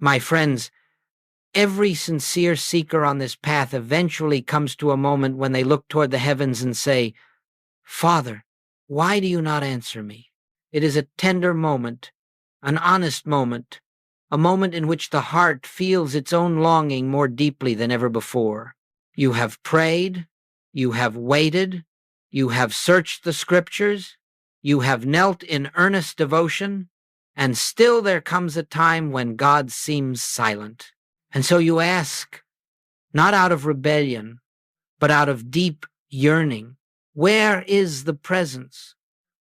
My friends, every sincere seeker on this path eventually comes to a moment when they look toward the heavens and say, "Father, why do you not answer me?" It is a tender moment, an honest moment, a moment in which the heart feels its own longing more deeply than ever before. You have prayed, you have waited, you have searched the scriptures, you have knelt in earnest devotion, and still there comes a time when God seems silent. And so you ask, not out of rebellion, but out of deep yearning, where is the presence?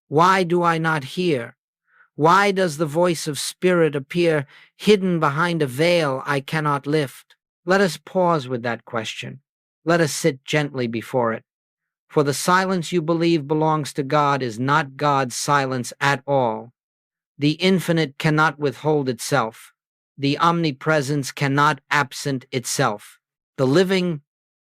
Why do I not hear? Why does the voice of spirit appear hidden behind a veil I cannot lift? Let us pause with that question. Let us sit gently before it. For the silence you believe belongs to God is not God's silence at all. The infinite cannot withhold itself. The omnipresence cannot absent itself. The living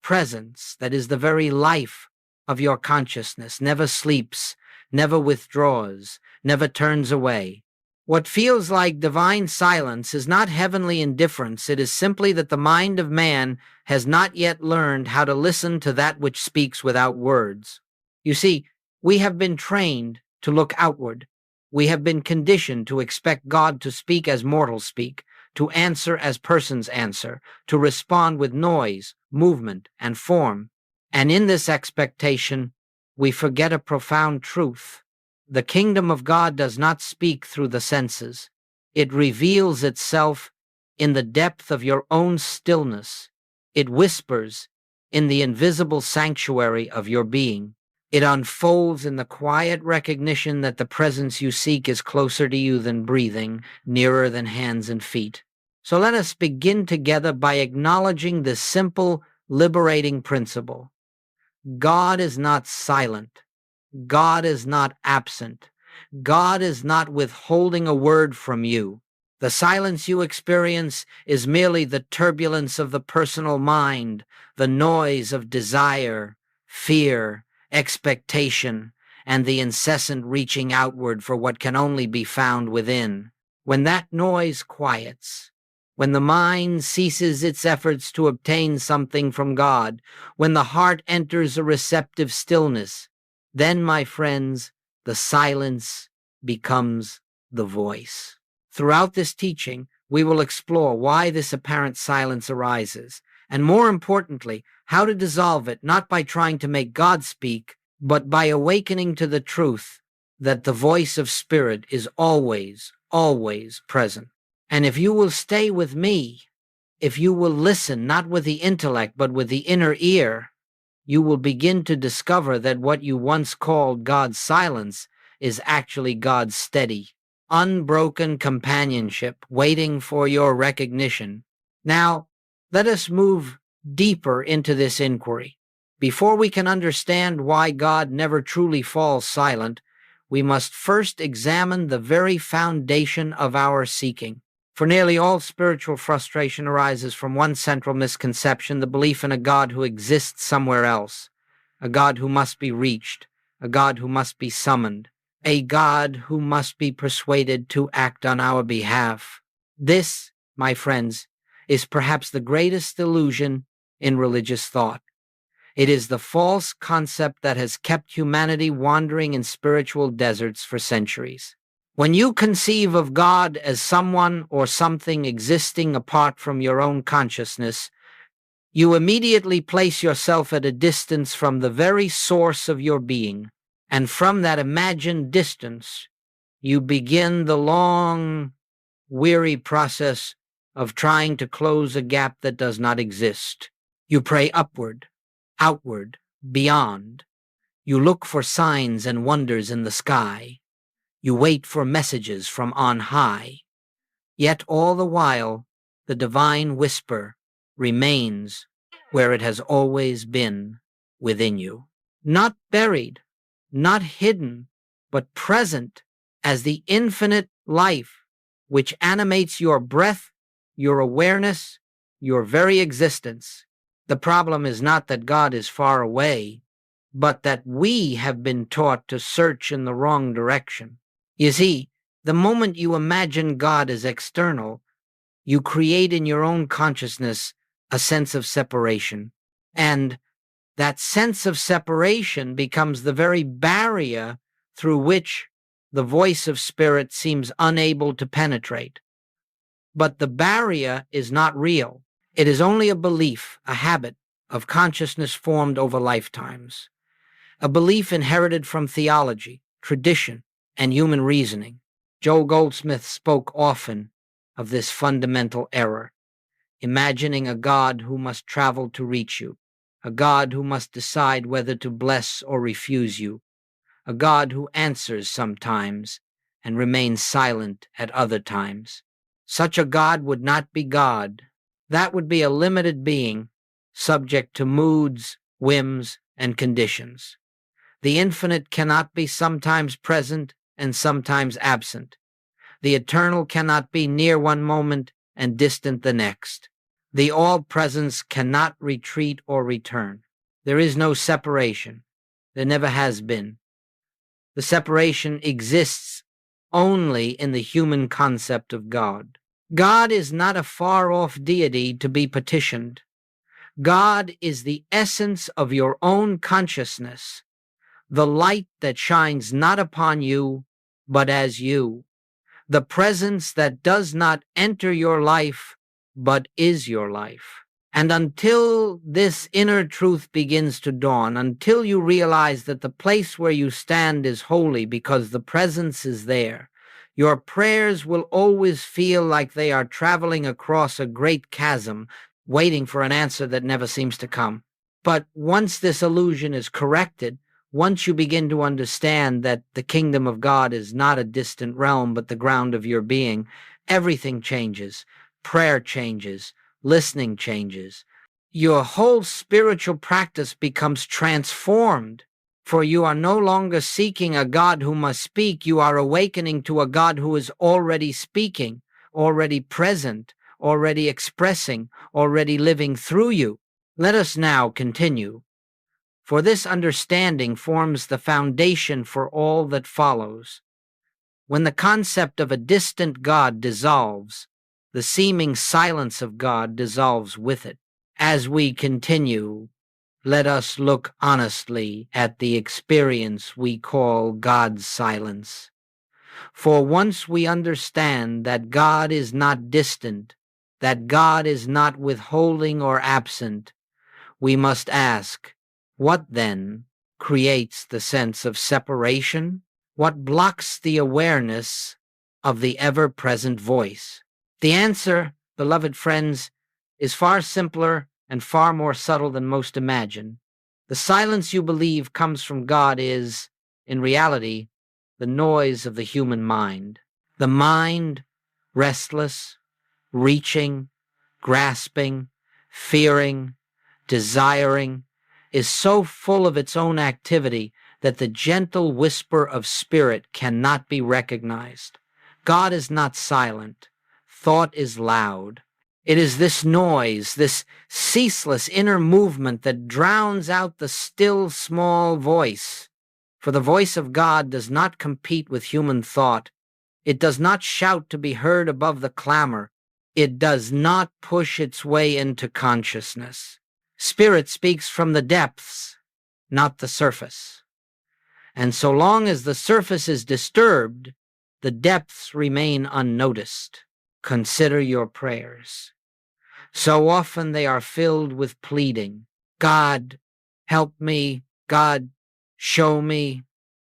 presence, that is the very life of your consciousness, never sleeps, never withdraws, never turns away. What feels like divine silence is not heavenly indifference. It is simply that the mind of man has not yet learned how to listen to that which speaks without words. You see, we have been trained to look outward. We have been conditioned to expect God to speak as mortals speak, to answer as persons answer, to respond with noise, movement, and form. And in this expectation, we forget a profound truth. The kingdom of God does not speak through the senses. It reveals itself in the depth of your own stillness. It whispers in the invisible sanctuary of your being. It unfolds in the quiet recognition that the presence you seek is closer to you than breathing, nearer than hands and feet. So let us begin together by acknowledging this simple, liberating principle. God is not silent. God is not absent. God is not withholding a word from you. The silence you experience is merely the turbulence of the personal mind, the noise of desire, fear, expectation, and the incessant reaching outward for what can only be found within. When that noise quiets, when the mind ceases its efforts to obtain something from God, when the heart enters a receptive stillness, then, my friends, the silence becomes the voice. Throughout this teaching, we will explore why this apparent silence arises, and more importantly, how to dissolve it, not by trying to make God speak, but by awakening to the truth that the voice of spirit is always, always present. And if you will stay with me, if you will listen not with the intellect but with the inner ear, you will begin to discover that what you once called God's silence is actually God's steady, unbroken companionship waiting for your recognition. Now, let us move deeper into this inquiry. Before we can understand why God never truly falls silent, we must first examine the very foundation of our seeking. For nearly all spiritual frustration arises from one central misconception, the belief in a God who exists somewhere else, a God who must be reached, a God who must be summoned, a God who must be persuaded to act on our behalf. This, my friends, is perhaps the greatest illusion in religious thought. It is the false concept that has kept humanity wandering in spiritual deserts for centuries. When you conceive of God as someone or something existing apart from your own consciousness, you immediately place yourself at a distance from the very source of your being, and from that imagined distance, you begin the long, weary process of trying to close a gap that does not exist. You pray upward, outward, beyond. You look for signs and wonders in the sky. You wait for messages from on high. Yet all the while, the divine whisper remains where it has always been, within you. Not buried, not hidden, but present as the infinite life which animates your breath, your awareness, your very existence. The problem is not that God is far away, but that we have been taught to search in the wrong direction. You see, the moment you imagine God as external, You create in your own consciousness a sense of separation. And that sense of separation becomes the very barrier through which the voice of spirit seems unable to penetrate. But the barrier is not real. It is only a belief, a habit of consciousness formed over lifetimes, a belief inherited from theology, tradition, and human reasoning. Joel Goldsmith spoke often of this fundamental error, imagining a God who must travel to reach you, a God who must decide whether to bless or refuse you, a God who answers sometimes and remains silent at other times. Such a God would not be God. That would be a limited being, subject to moods, whims, and conditions. The infinite cannot be sometimes present and sometimes absent. The eternal cannot be near one moment and distant the next. The all-presence cannot retreat or return. There is no separation. There never has been. The separation exists only in the human concept of God. God is not a far-off deity to be petitioned. God is the essence of your own consciousness, the light that shines not upon you, but as you, the presence that does not enter your life, but is your life. And until this inner truth begins to dawn, until you realize that the place where you stand is holy because the presence is there, your prayers will always feel like they are traveling across a great chasm, waiting for an answer that never seems to come. But once this illusion is corrected, once you begin to understand that the kingdom of God is not a distant realm but the ground of your being, everything changes. Prayer changes. Listening changes. Your whole spiritual practice becomes transformed, for you are no longer seeking a God who must speak. You are awakening to a God who is already speaking, already present, already expressing, already living through you. Let us now continue, for this understanding forms the foundation for all that follows. When the concept of a distant God dissolves, the seeming silence of God dissolves with it. As we continue, let us look honestly at the experience we call God's silence. For once we understand that God is not distant, that God is not withholding or absent, we must ask, what then creates the sense of separation? What blocks the awareness of the ever-present voice? The answer, beloved friends, is far simpler and far more subtle than most imagine. The silence you believe comes from God is, in reality, the noise of the human mind. The mind, restless, reaching, grasping, fearing, desiring, is so full of its own activity that the gentle whisper of spirit cannot be recognized. God is not silent. Thought is loud. It is this noise, this ceaseless inner movement that drowns out the still small voice. For the voice of God does not compete with human thought. It does not shout to be heard above the clamor. It does not push its way into consciousness. Spirit speaks from the depths, not the surface. And so long as the surface is disturbed, the depths remain unnoticed. Consider your prayers. So often they are filled with pleading. God, help me. God, show me.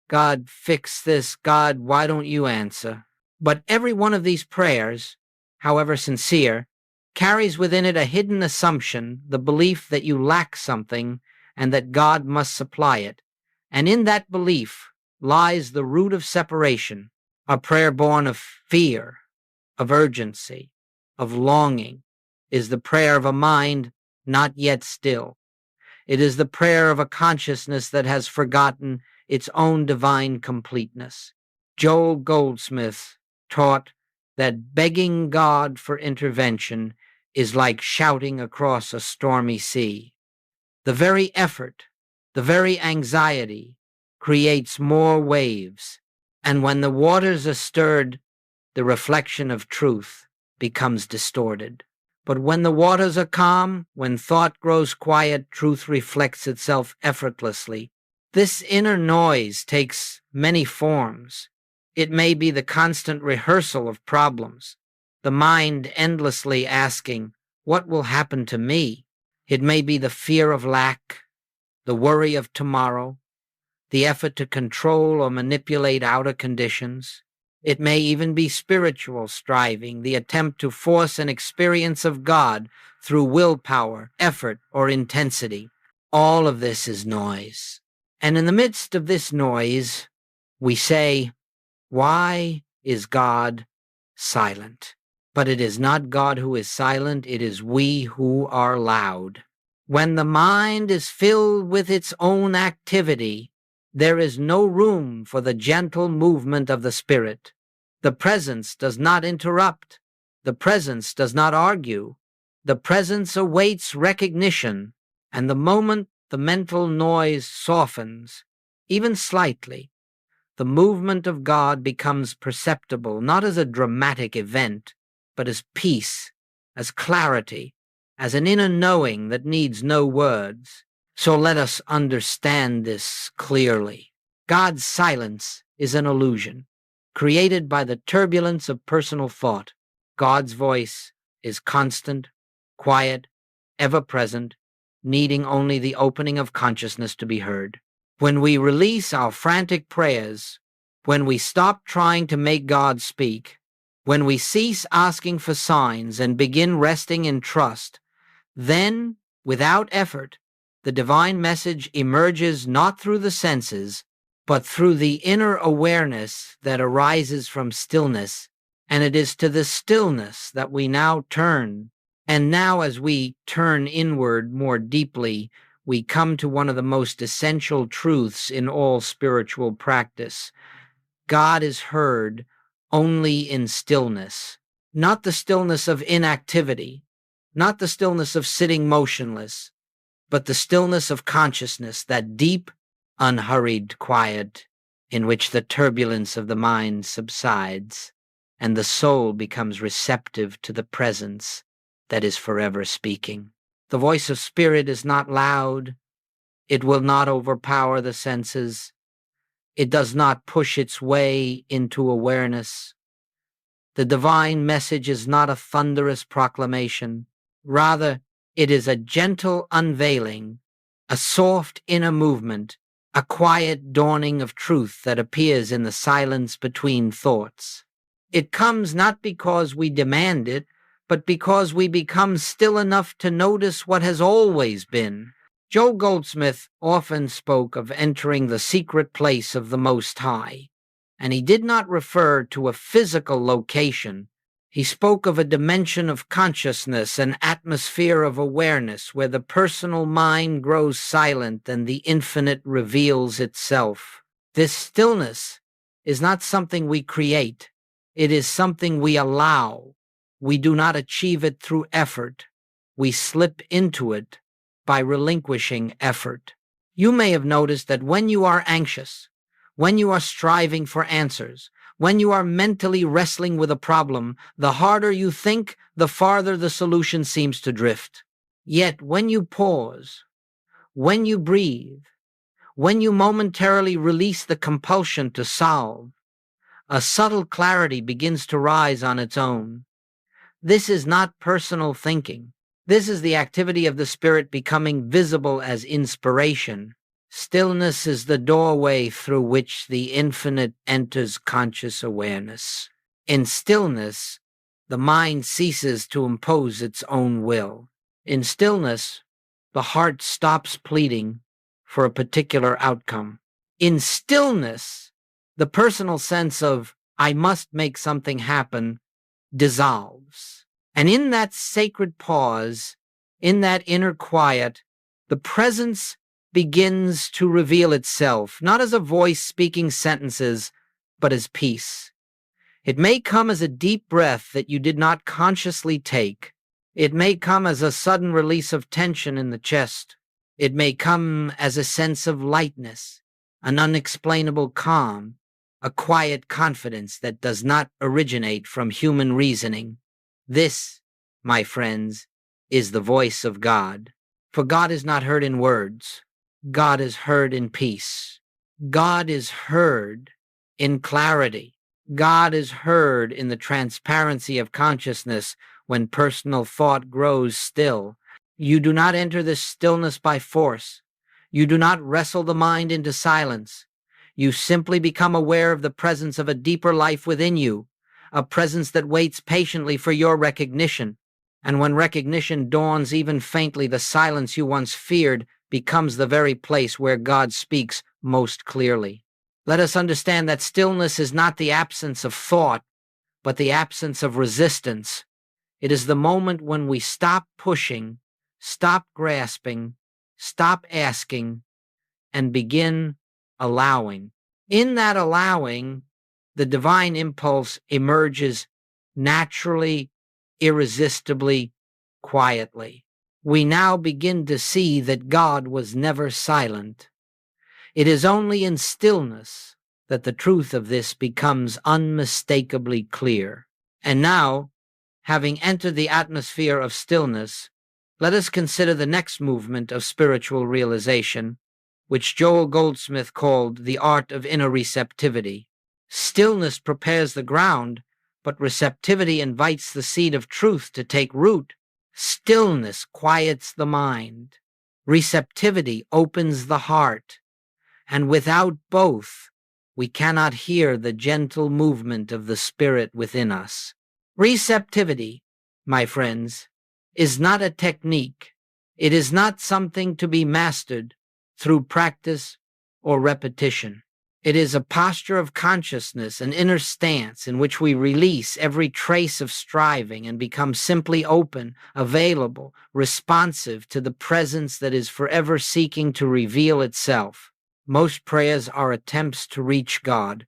God, fix this. God, why don't you answer? But every one of these prayers, however sincere, carries within it a hidden assumption, the belief that you lack something and that God must supply it. And in that belief lies the root of separation, a prayer born of fear, of urgency, of longing, is the prayer of a mind not yet still. It is the prayer of a consciousness that has forgotten its own divine completeness. Joel Goldsmith taught that begging God for intervention is like shouting across a stormy sea. The very effort, the very anxiety creates more waves, and when the waters are stirred, the reflection of truth becomes distorted. But when the waters are calm, when thought grows quiet, truth reflects itself effortlessly. This inner noise takes many forms. It may be the constant rehearsal of problems, the mind endlessly asking, "What will happen to me?" It may be the fear of lack, the worry of tomorrow, the effort to control or manipulate outer conditions. It may even be spiritual striving, the attempt to force an experience of God through willpower, effort, or intensity. All of this is noise. And in the midst of this noise, we say, "Why is God silent?" But it is not God who is silent, it is we who are loud. When the mind is filled with its own activity, there is no room for the gentle movement of the Spirit. The presence does not interrupt. The presence does not argue. The presence awaits recognition, and the moment the mental noise softens, even slightly, the movement of God becomes perceptible, not as a dramatic event, but as peace, as clarity, as an inner knowing that needs no words. So let us understand this clearly. God's silence is an illusion, created by the turbulence of personal thought. God's voice is constant, quiet, ever-present, needing only the opening of consciousness to be heard. When we release our frantic prayers, when we stop trying to make God speak, when we cease asking for signs and begin resting in trust, then, without effort, the divine message emerges not through the senses, but through the inner awareness that arises from stillness, and it is to the stillness that we now turn. And now, as we turn inward more deeply, we come to one of the most essential truths in all spiritual practice. God is heard only in stillness, not the stillness of inactivity, not the stillness of sitting motionless, but the stillness of consciousness, that deep, unhurried quiet in which the turbulence of the mind subsides and the soul becomes receptive to the presence that is forever speaking. The voice of spirit is not loud. It will not overpower the senses. It does not push its way into awareness. The divine message is not a thunderous proclamation. Rather, it is a gentle unveiling, a soft inner movement, a quiet dawning of truth that appears in the silence between thoughts. It comes not because we demand it, but because we become still enough to notice what has always been. Joe Goldsmith often spoke of entering the secret place of the Most High, and he did not refer to a physical location. He spoke of a dimension of consciousness, an atmosphere of awareness where the personal mind grows silent and the infinite reveals itself. This stillness is not something we create. It is something we allow. We do not achieve it through effort. We slip into it by relinquishing effort. You may have noticed that when you are anxious, when you are striving for answers, when you are mentally wrestling with a problem, the harder you think, the farther the solution seems to drift. Yet when you pause, when you breathe, when you momentarily release the compulsion to solve, a subtle clarity begins to rise on its own. This is not personal thinking. This is the activity of the spirit becoming visible as inspiration. Stillness is the doorway through which the infinite enters conscious awareness. In stillness, the mind ceases to impose its own will. In stillness, the heart stops pleading for a particular outcome. In stillness, the personal sense of, "I must make something happen," dissolves. And in that sacred pause, in that inner quiet, the presence begins to reveal itself, not as a voice speaking sentences, but as peace. It may come as a deep breath that you did not consciously take. It may come as a sudden release of tension in the chest. It may come as a sense of lightness, an unexplainable calm, a quiet confidence that does not originate from human reasoning. This, my friends, is the voice of God. For God is not heard in words. God is heard in peace. God is heard in clarity. God is heard in the transparency of consciousness when personal thought grows still. You do not enter this stillness by force. You do not wrestle the mind into silence. You simply become aware of the presence of a deeper life within you, a presence that waits patiently for your recognition. And when recognition dawns even faintly, the silence you once feared becomes the very place where God speaks most clearly. Let us understand that stillness is not the absence of thought, but the absence of resistance. It is the moment when we stop pushing, stop grasping, stop asking, and begin allowing. In that allowing, the divine impulse emerges naturally, irresistibly, quietly. We now begin to see that God was never silent. It is only in stillness that the truth of this becomes unmistakably clear. And now, having entered the atmosphere of stillness, let us consider the next movement of spiritual realization, which Joel Goldsmith called the art of inner receptivity. Stillness prepares the ground, but receptivity invites the seed of truth to take root. Stillness quiets the mind. Receptivity opens the heart. And without both, we cannot hear the gentle movement of the Spirit within us. Receptivity, my friends, is not a technique. It is not something to be mastered through practice or repetition. It is a posture of consciousness, an inner stance in which we release every trace of striving and become simply open, available, responsive to the presence that is forever seeking to reveal itself. Most prayers are attempts to reach God,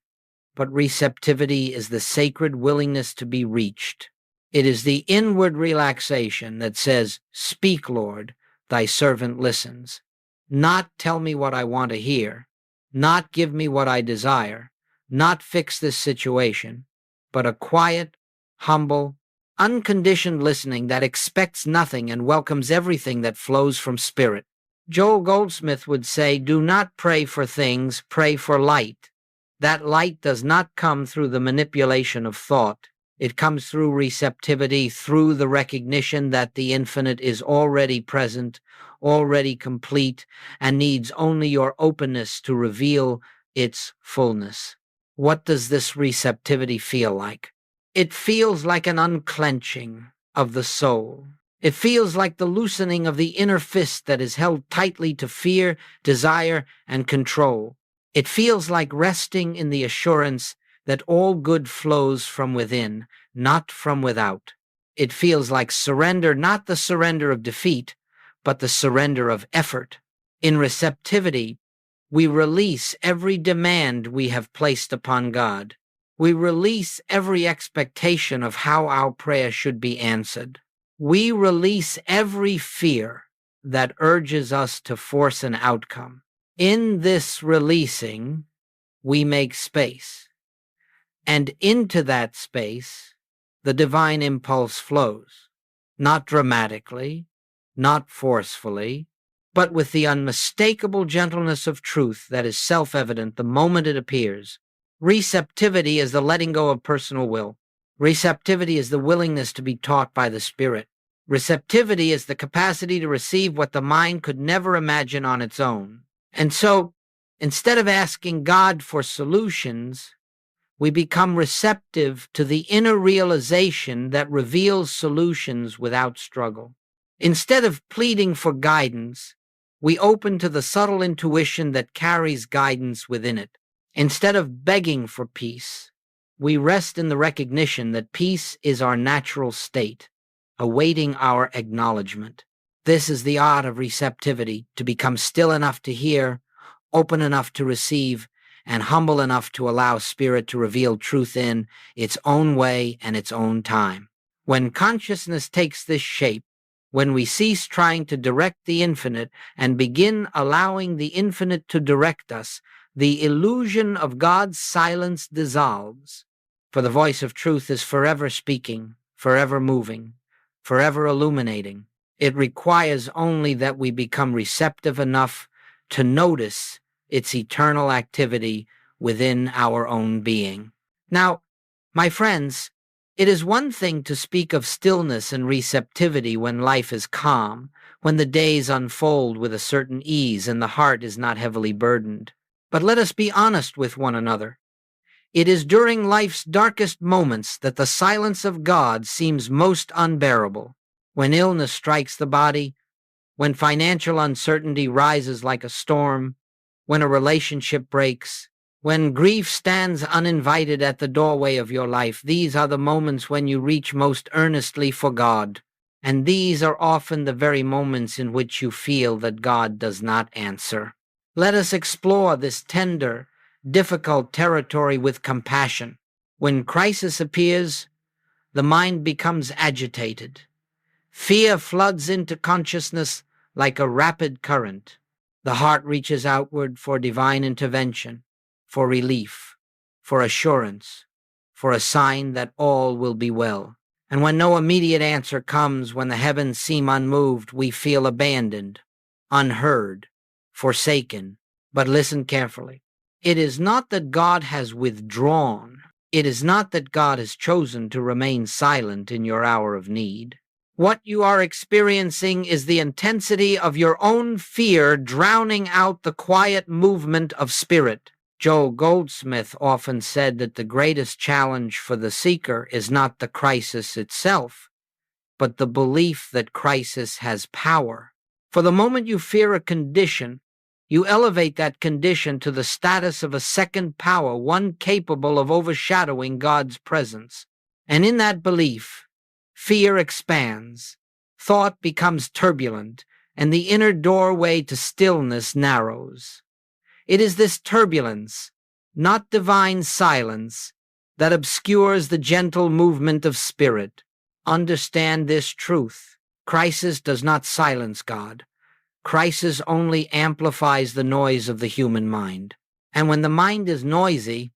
but receptivity is the sacred willingness to be reached. It is the inward relaxation that says, "Speak, Lord, thy servant listens." Not tell me what I want to hear, not give me what I desire, not fix this situation, but a quiet, humble, unconditioned listening that expects nothing and welcomes everything that flows from Spirit. Joel Goldsmith would say, "Do not pray for things, pray for light." That light does not come through the manipulation of thought. It comes through receptivity, through the recognition that the infinite is already present, already complete, and needs only your openness to reveal its fullness. What does this receptivity feel like? It feels like an unclenching of the soul. It feels like the loosening of the inner fist that is held tightly to fear, desire, and control. It feels like resting in the assurance that all good flows from within, not from without. It feels like surrender, not the surrender of defeat, but the surrender of effort. In receptivity, we release every demand we have placed upon God. We release every expectation of how our prayer should be answered. We release every fear that urges us to force an outcome. In this releasing, we make space. And into that space, the divine impulse flows, not dramatically, not forcefully, but with the unmistakable gentleness of truth that is self-evident the moment it appears. Receptivity is the letting go of personal will. Receptivity is the willingness to be taught by the Spirit. Receptivity is the capacity to receive what the mind could never imagine on its own. And so, instead of asking God for solutions, we become receptive to the inner realization that reveals solutions without struggle. Instead of pleading for guidance, we open to the subtle intuition that carries guidance within it. Instead of begging for peace, we rest in the recognition that peace is our natural state, awaiting our acknowledgement. This is the art of receptivity, to become still enough to hear, open enough to receive, and humble enough to allow Spirit to reveal truth in its own way and its own time. When consciousness takes this shape, when we cease trying to direct the infinite and begin allowing the infinite to direct us, the illusion of God's silence dissolves, for the voice of truth is forever speaking, forever moving, forever illuminating. It requires only that we become receptive enough to notice its eternal activity within our own being. Now, my friends, it is one thing to speak of stillness and receptivity when life is calm, when the days unfold with a certain ease and the heart is not heavily burdened. But let us be honest with one another. It is during life's darkest moments that the silence of God seems most unbearable. When illness strikes the body, when financial uncertainty rises like a storm, when a relationship breaks, when grief stands uninvited at the doorway of your life, these are the moments when you reach most earnestly for God. And these are often the very moments in which you feel that God does not answer. Let us explore this tender, difficult territory with compassion. When crisis appears, the mind becomes agitated. Fear floods into consciousness like a rapid current. The heart reaches outward for divine intervention, for relief, for assurance, for a sign that all will be well. And when no immediate answer comes, when the heavens seem unmoved, we feel abandoned, unheard, forsaken. But listen carefully. It is not that God has withdrawn. It is not that God has chosen to remain silent in your hour of need. What you are experiencing is the intensity of your own fear drowning out the quiet movement of spirit. Goldsmith often said that the greatest challenge for the seeker is not the crisis itself, but the belief that crisis has power. For the moment you fear a condition, you elevate that condition to the status of a second power, one capable of overshadowing God's presence. And in that belief, fear expands, thought becomes turbulent, and the inner doorway to stillness narrows. It is this turbulence, not divine silence, that obscures the gentle movement of spirit. Understand this truth. Crisis does not silence God. Crisis only amplifies the noise of the human mind. And when the mind is noisy,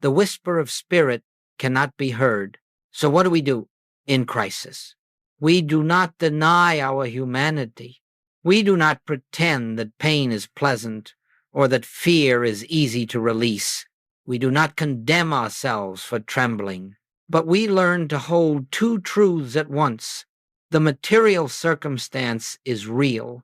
the whisper of spirit cannot be heard. So what do in crisis? We do not deny our humanity. We do not pretend that pain is pleasant or that fear is easy to release. We do not condemn ourselves for trembling, but we learn to hold two truths at once. The material circumstance is real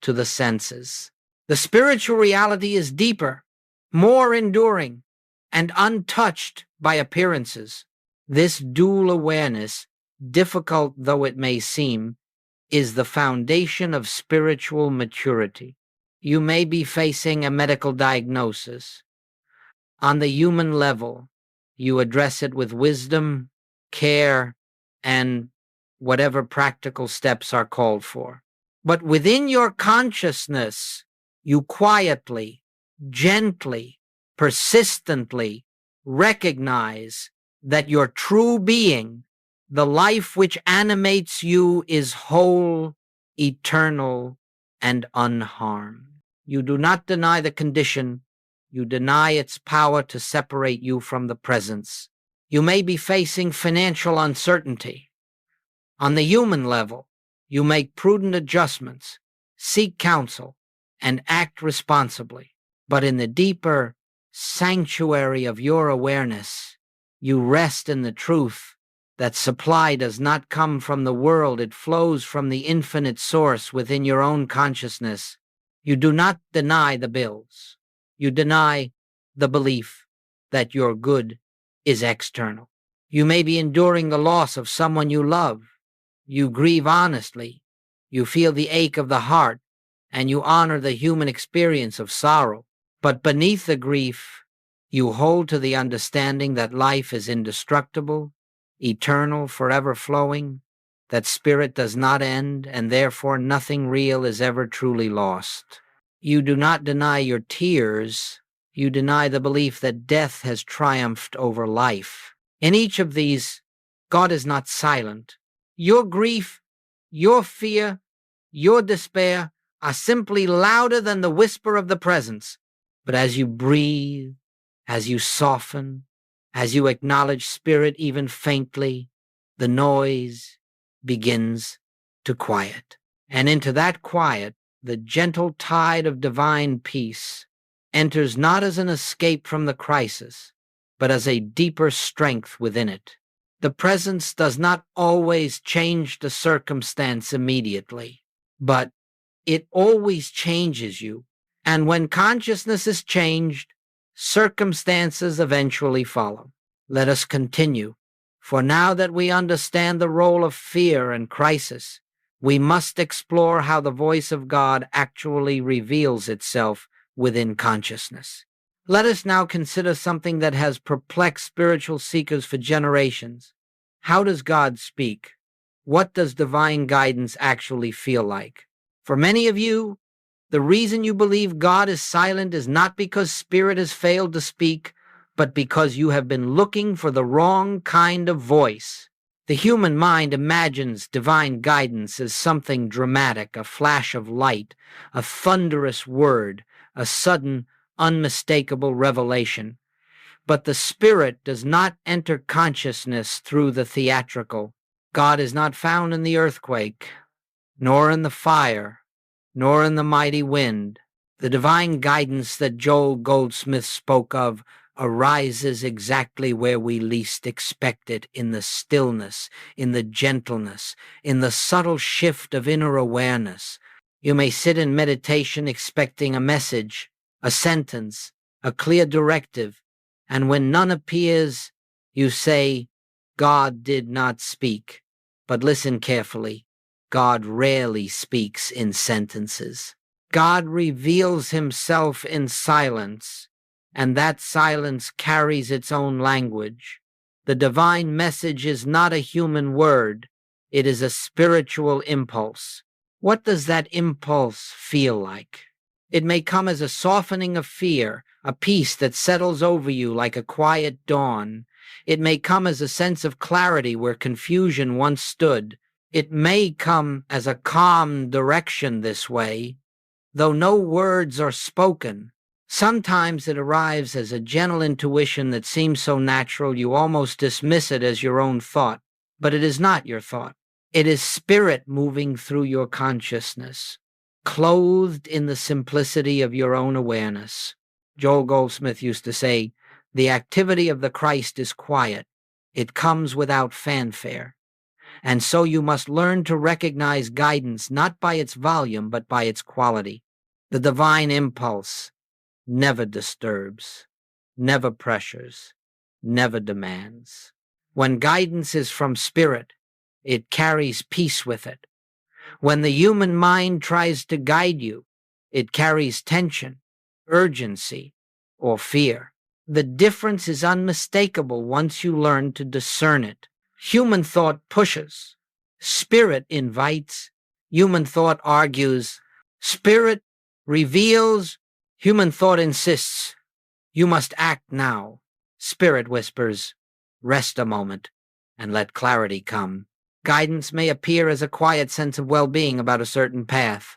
to the senses. The spiritual reality is deeper, more enduring, and untouched by appearances. This dual awareness, difficult though it may seem, is the foundation of spiritual maturity. You may be facing a medical diagnosis. On the human level, you address it with wisdom, care, and whatever practical steps are called for. But within your consciousness, you quietly, gently, persistently recognize that your true being, the life which animates you, is whole, eternal, and unharmed. You do not deny the condition. You deny its power to separate you from the presence. You may be facing financial uncertainty. On the human level, you make prudent adjustments, seek counsel, and act responsibly. But in the deeper sanctuary of your awareness, you rest in the truth that supply does not come from the world, it flows from the infinite source within your own consciousness. You do not deny the bills. You deny the belief that your good is external. You may be enduring the loss of someone you love. You grieve honestly. You feel the ache of the heart, and you honor the human experience of sorrow. But beneath the grief, you hold to the understanding that life is indestructible, eternal, forever flowing, that spirit does not end, and therefore nothing real is ever truly lost. You do not deny your tears. You deny the belief that death has triumphed over life. In each of these, God is not silent. Your grief, your fear, your despair are simply louder than the whisper of the presence. But as you breathe, as you soften, as you acknowledge spirit even faintly, the noise begins to quiet. And into that quiet, the gentle tide of divine peace enters not as an escape from the crisis, but as a deeper strength within it. The presence does not always change the circumstance immediately, but it always changes you. And when consciousness is changed, circumstances eventually follow. Let us continue. For now that we understand the role of fear and crisis, we must explore how the voice of God actually reveals itself within consciousness. Let us now consider something that has perplexed spiritual seekers for generations. How does God speak? What does divine guidance actually feel like? For many of you, the reason you believe God is silent is not because Spirit has failed to speak, but because you have been looking for the wrong kind of voice. The human mind imagines divine guidance as something dramatic, a flash of light, a thunderous word, a sudden, unmistakable revelation. But the Spirit does not enter consciousness through the theatrical. God is not found in the earthquake, nor in the fire, nor in the mighty wind. The divine guidance that Joel Goldsmith spoke of arises exactly where we least expect it, in the stillness, in the gentleness, in the subtle shift of inner awareness. You may sit in meditation expecting a message, a sentence, a clear directive, and when none appears, you say, God did not speak. But listen carefully. God rarely speaks in sentences. God reveals himself in silence, and that silence carries its own language. The divine message is not a human word. It is a spiritual impulse. What does that impulse feel like? It may come as a softening of fear, a peace that settles over you like a quiet dawn. It may come as a sense of clarity where confusion once stood. It may come as a calm direction this way, though no words are spoken. Sometimes it arrives as a gentle intuition that seems so natural you almost dismiss it as your own thought. But it is not your thought. It is Spirit moving through your consciousness, clothed in the simplicity of your own awareness. Joel Goldsmith used to say, the activity of the Christ is quiet. It comes without fanfare. And so you must learn to recognize guidance not by its volume, but by its quality. The divine impulse never disturbs, never pressures, never demands. When guidance is from Spirit, it carries peace with it. When the human mind tries to guide you, it carries tension, urgency, or fear. The difference is unmistakable once you learn to discern it. Human thought pushes. Spirit invites. Human thought argues. Spirit reveals. Human thought insists. You must act now. Spirit whispers, rest a moment and let clarity come. Guidance may appear as a quiet sense of well-being about a certain path,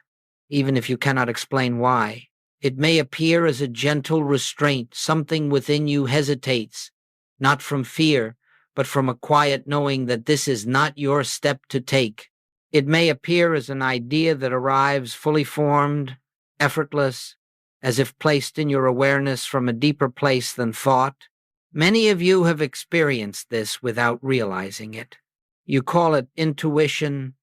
even if you cannot explain why. It may appear as a gentle restraint. Something within you hesitates, not from fear, but from a quiet knowing that this is not your step to take. It may appear as an idea that arrives fully formed, effortless, as if placed in your awareness from a deeper place than thought. Many of you have experienced this without realizing it. You call it intuition,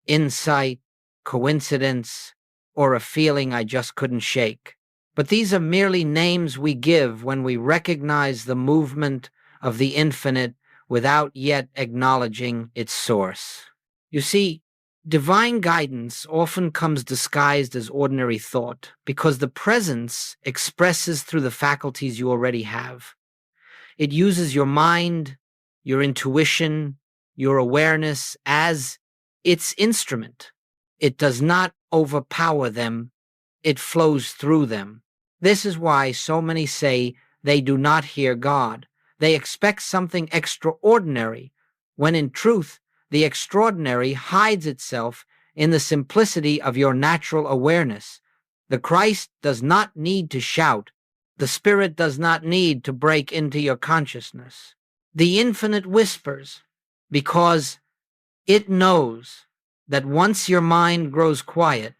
insight, coincidence, or a feeling I just couldn't shake. But these are merely names we give when we recognize the movement of the infinite without yet acknowledging its source. You see, divine guidance often comes disguised as ordinary thought because the presence expresses through the faculties you already have. It uses your mind, your intuition, your awareness as its instrument. It does not overpower them. It flows through them. This is why so many say they do not hear God. They expect something extraordinary, when in truth, the extraordinary hides itself in the simplicity of your natural awareness. The Christ does not need to shout. The Spirit does not need to break into your consciousness. The infinite whispers. because it knows that once your mind grows quiet,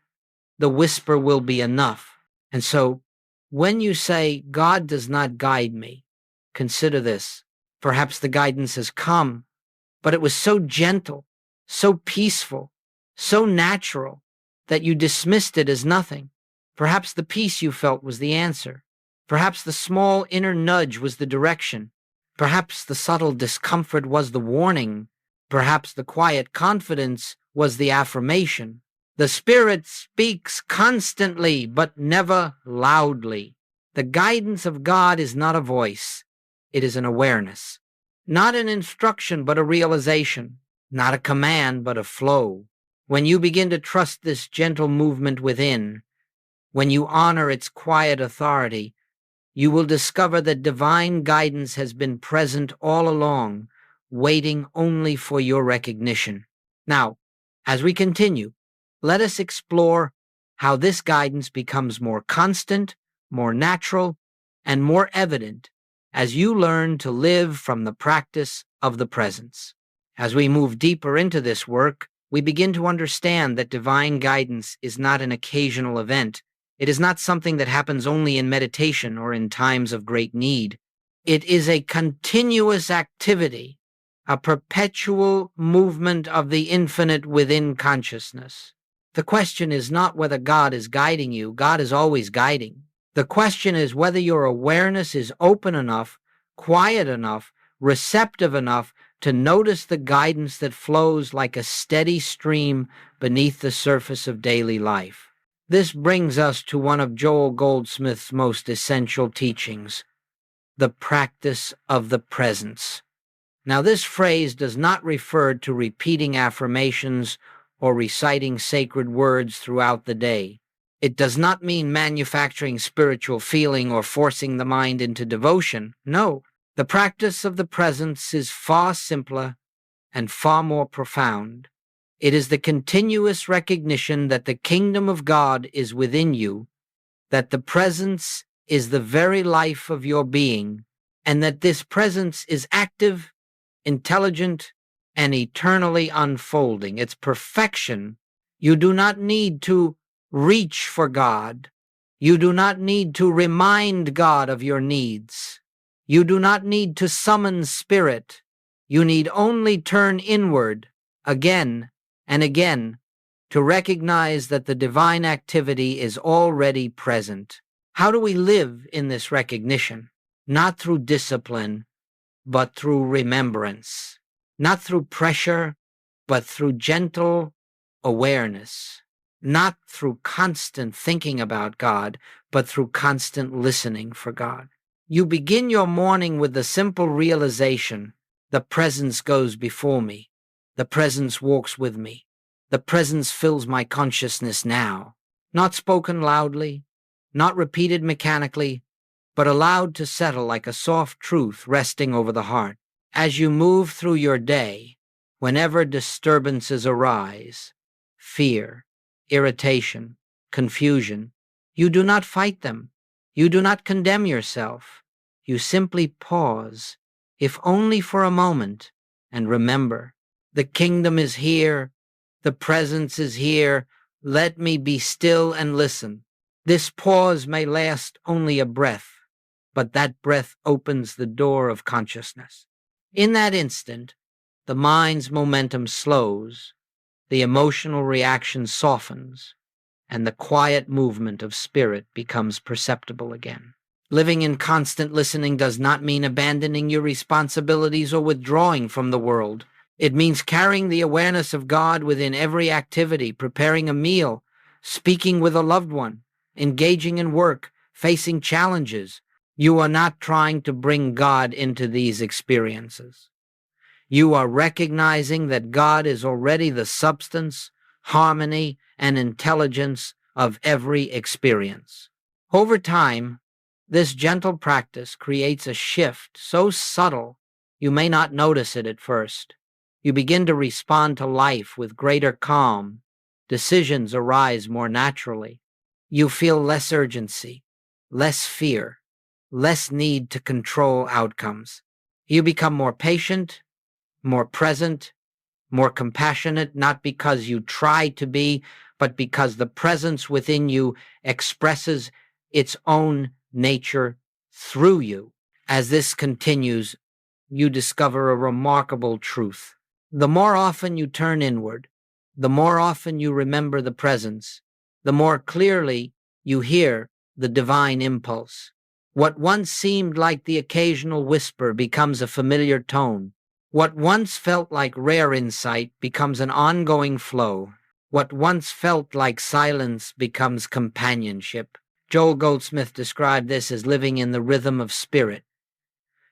the whisper will be enough. And so when you say, God does not guide me, consider this. Perhaps the guidance has come, but it was so gentle, so peaceful, so natural that you dismissed it as nothing. Perhaps the peace you felt was the answer. Perhaps the small inner nudge was the direction. Perhaps the subtle discomfort was the warning. Perhaps the quiet confidence was the affirmation. The Spirit speaks constantly, but never loudly. The guidance of God is not a voice. It is an awareness. Not an instruction, but a realization. Not a command, but a flow. When you begin to trust this gentle movement within, when you honor its quiet authority, you will discover that divine guidance has been present all along, waiting only for your recognition. Now, as we continue, let us explore how this guidance becomes more constant, more natural, and more evident as you learn to live from the practice of the presence. As we move deeper into this work, we begin to understand that divine guidance is not an occasional event. It is not something that happens only in meditation or in times of great need. It is a continuous activity, a perpetual movement of the infinite within consciousness. The question is not whether God is guiding you. God is always guiding. The question is whether your awareness is open enough, quiet enough, receptive enough to notice the guidance that flows like a steady stream beneath the surface of daily life. This brings us to one of Joel Goldsmith's most essential teachings, the practice of the presence. Now, this phrase does not refer to repeating affirmations or reciting sacred words throughout the day. It does not mean manufacturing spiritual feeling or forcing the mind into devotion. No, the practice of the presence is far simpler and far more profound. It is the continuous recognition that the kingdom of God is within you, that the presence is the very life of your being, and that this presence is active, intelligent, and eternally unfolding. Its perfection. You do not need to reach for God. You do not need to remind God of your needs. You do not need to summon spirit. You need only turn inward again and again to recognize that the divine activity is already present. How do we live in this recognition? Not through discipline, but through remembrance. Not through pressure, but through gentle awareness. Not through constant thinking about God, but through constant listening for God. You begin your morning with the simple realization, the presence goes before me. The presence walks with me. The presence fills my consciousness now. Not spoken loudly, not repeated mechanically, but allowed to settle like a soft truth resting over the heart. As you move through your day, whenever disturbances arise, fear, irritation, confusion, you do not fight them. You do not condemn yourself. You simply pause, if only for a moment, and remember, the kingdom is here, the presence is here, let me be still and listen. This pause may last only a breath, but that breath opens the door of consciousness. In that instant, the mind's momentum slows, the emotional reaction softens, and the quiet movement of spirit becomes perceptible again. Living in constant listening does not mean abandoning your responsibilities or withdrawing from the world. It means carrying the awareness of God within every activity, preparing a meal, speaking with a loved one, engaging in work, facing challenges. You are not trying to bring God into these experiences. You are recognizing that God is already the substance, harmony, and intelligence of every experience. Over time, this gentle practice creates a shift so subtle you may not notice it at first. You begin to respond to life with greater calm. Decisions arise more naturally. You feel less urgency, less fear, less need to control outcomes. You become more patient, more present, more compassionate, not because you try to be, but because the presence within you expresses its own nature through you. As this continues, you discover a remarkable truth. The more often you turn inward, the more often you remember the presence, the more clearly you hear the divine impulse. What once seemed like the occasional whisper becomes a familiar tone. What once felt like rare insight becomes an ongoing flow. What once felt like silence becomes companionship. Joel Goldsmith described this as living in the rhythm of spirit.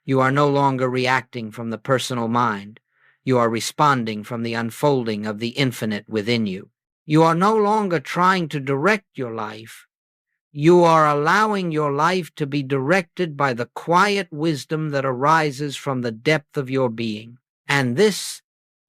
You are no longer reacting from the personal mind. You are responding from the unfolding of the infinite within you. You are no longer trying to direct your life. You are allowing your life to be directed by the quiet wisdom that arises from the depth of your being. And this,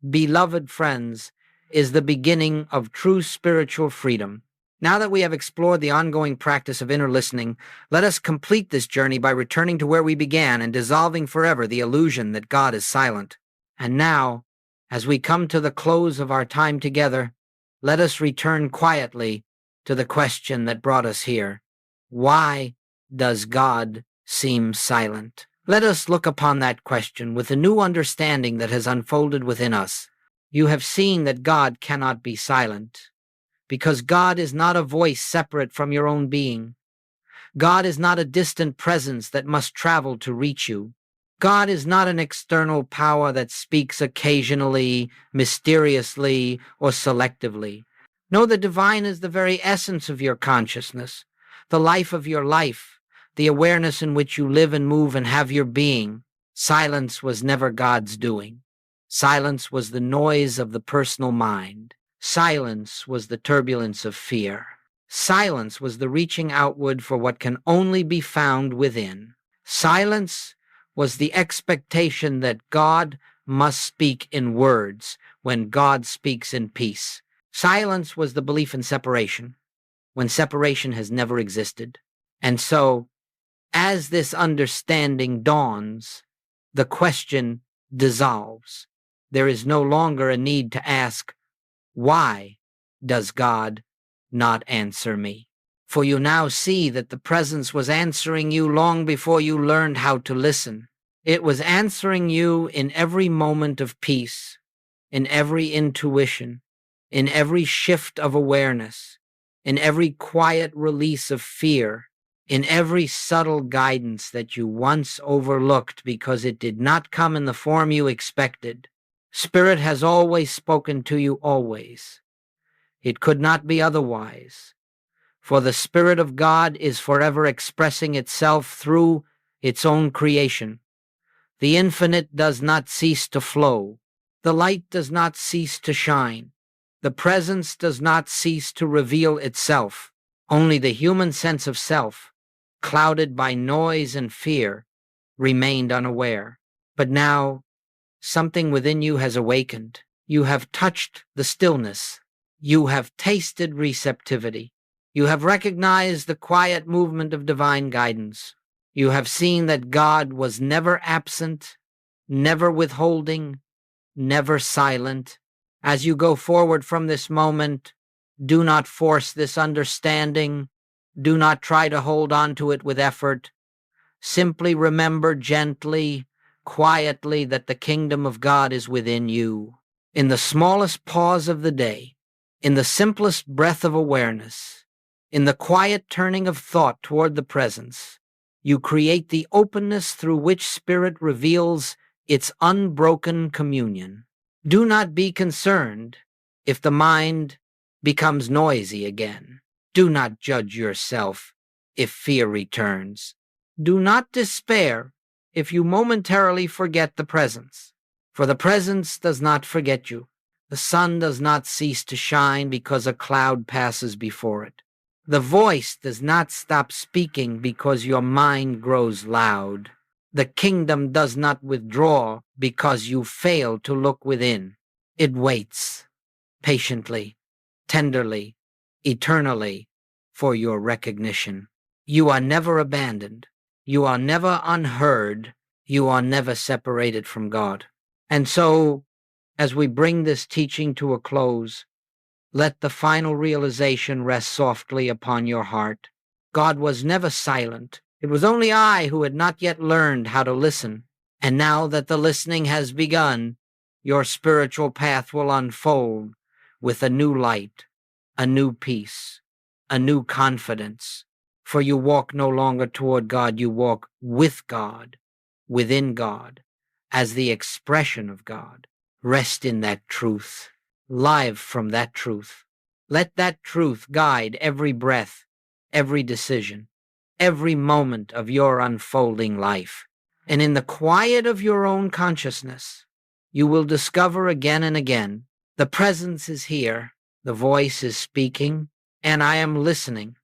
beloved friends, is the beginning of true spiritual freedom. Now that we have explored the ongoing practice of inner listening, let us complete this journey by returning to where we began and dissolving forever the illusion that God is silent. And now, as we come to the close of our time together, let us return quietly to the question that brought us here. Why does God seem silent? Let us look upon that question with a new understanding that has unfolded within us. You have seen that God cannot be silent, because God is not a voice separate from your own being. God is not a distant presence that must travel to reach you. God is not an external power that speaks occasionally, mysteriously, or selectively. No, the divine is the very essence of your consciousness, the life of your life, the awareness in which you live and move and have your being. Silence was never God's doing. Silence was the noise of the personal mind. Silence was the turbulence of fear. Silence was the reaching outward for what can only be found within. Silence was the expectation that God must speak in words when God speaks in peace. Silence was the belief in separation, when separation has never existed. And so, as this understanding dawns, the question dissolves. There is no longer a need to ask, why does God not answer me? For you now see that the presence was answering you long before you learned how to listen. It was answering you in every moment of peace, in every intuition, in every shift of awareness, in every quiet release of fear, in every subtle guidance that you once overlooked because it did not come in the form you expected. Spirit has always spoken to you, always. It could not be otherwise, for the Spirit of God is forever expressing itself through its own creation. The infinite does not cease to flow. The light does not cease to shine. The presence does not cease to reveal itself. Only the human sense of self, clouded by noise and fear, remained unaware. But now, something within you has awakened. You have touched the stillness. You have tasted receptivity. You have recognized the quiet movement of divine guidance. You have seen that God was never absent, never withholding, never silent. As you go forward from this moment, do not force this understanding. Do not try to hold on to it with effort. Simply remember gently, quietly, that the kingdom of God is within you. In the smallest pause of the day, in the simplest breath of awareness, in the quiet turning of thought toward the presence, you create the openness through which Spirit reveals its unbroken communion. Do not be concerned if the mind becomes noisy again. Do not judge yourself if fear returns. Do not despair if you momentarily forget the presence, for the presence does not forget you. The sun does not cease to shine because a cloud passes before it. The voice does not stop speaking because your mind grows loud. The kingdom does not withdraw because you fail to look within. It waits, patiently, tenderly, eternally, for your recognition. You are never abandoned. You are never unheard. You are never separated from God. And so, as we bring this teaching to a close, let the final realization rest softly upon your heart. God was never silent. It was only I who had not yet learned how to listen. And now that the listening has begun, your spiritual path will unfold with a new light, a new peace, a new confidence. For you walk no longer toward God, you walk with God, within God, as the expression of God. Rest in that truth, live from that truth. Let that truth guide every breath, every decision, every moment of your unfolding life. And in the quiet of your own consciousness, you will discover again and again the presence is here, the voice is speaking, and I am listening.